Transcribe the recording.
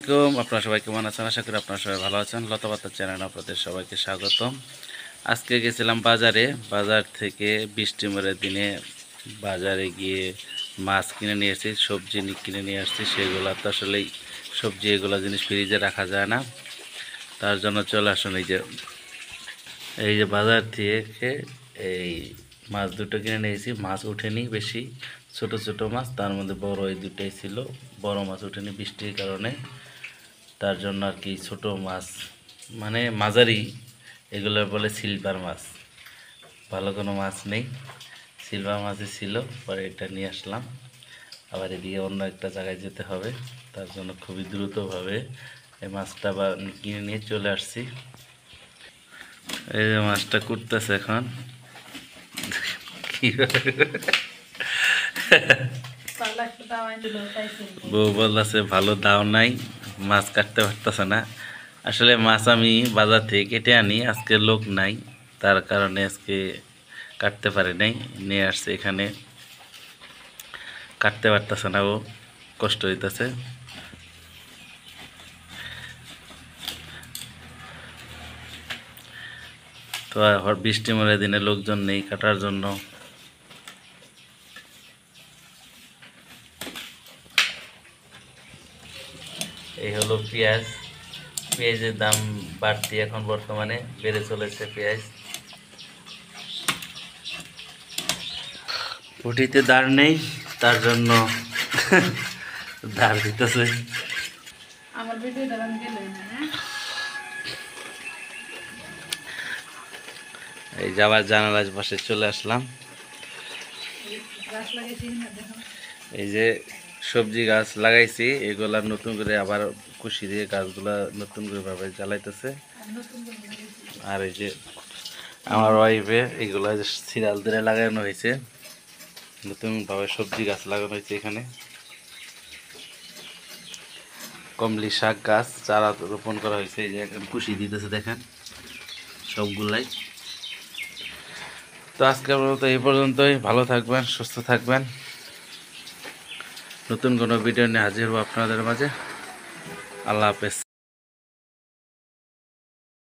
আপনারা সবাই কেমন আছেন? আশা করি আপনারা সবাই ভালো আছেন। লতাপাতা চ্যানেল আপনাদের সবাইকে স্বাগতম। আজকে গেছিলাম বাজারে। বাজার থেকে বৃষ্টিময়ের দিনে বাজারে গিয়ে মাছ কিনে নিয়ে এসেছি, সবজি কিনে নিয়ে আসছি। সেগুলো তো আসলেই সবজি এগুলো জিনিস ফ্রিজে রাখা যায় না, তার জন্য চলে আসুন। এই যে বাজার থেকে এই মাছ দুটো কিনে নিয়েছি। মাছ ওঠেনি বেশি, ছোট ছোট মাছ, তার মধ্যে বড় এই দুটোই ছিল। বড় মাছ ওঠেনি বৃষ্টির কারণে, তার জন্য আর কি ছোট মাছ মানে মাঝারি, এগুলো বলে সিলভার মাছ। ভালো কোনো মাছ নেই, সিলভার মাছই ছিল। পরে এটা নিয়ে আসলাম। আবার এদিকে অন্য একটা জায়গায় যেতে হবে, তার জন্য খুবই দ্রুতভাবে এই মাছটা কিনে নিয়ে চলে আসছি। এই যে মাছটা কুটতেছে এখন। বউ বলতেছে ভালো দাও নাই, মাছ কাটতে পারতেছে না। আসলে মাছ আমি বাজার থেকে কেটে আনি, আজকে লোক নাই, তার কারণে আজকে কাটতে পারে নাই। নিয়ে আসছে এখানে, কাটতে পারতেছে না, ও কষ্ট হইতেছে। তো বৃষ্টি মরে দিনে লোকজন নেই কাটার জন্য। এই হলো পেঁয়াজ। পেঁয়াজের দাম বাড়তি, এখন বর্তমানে বেড়ে চলেছে পেঁয়াজ। পুঁটিতে দাঁড় নেই, তার জন্য দাঁড় দিতেছে। এই যাবার জানালার পাশে চলে আসলাম। এই যে সবজি গাছ লাগাইছি, এগুলা নতুন করে আবার কুশি দিয়ে গাছগুলা নতুন করে ভাবে জ্বালাইতেছে। আর এই যে আমার ওয়াইফে এগুলা সিরিয়াল দিয়ে লাগানো হয়েছে, নতুনভাবে সবজি গাছ লাগানো হয়েছে এখানে। কমলি শাক গাছ চারা রোপণ করা হয়েছে, এই যে কুশি দিতেছে দেখেন সবগুলাই। তো আজকের মতো এই পর্যন্তই। ভালো থাকবেন, সুস্থ থাকবেন। নতুন কোনো ভিডিও নিয়ে হাজির হবো আপনাদের মাঝে। আল্লাহ হাফেজ।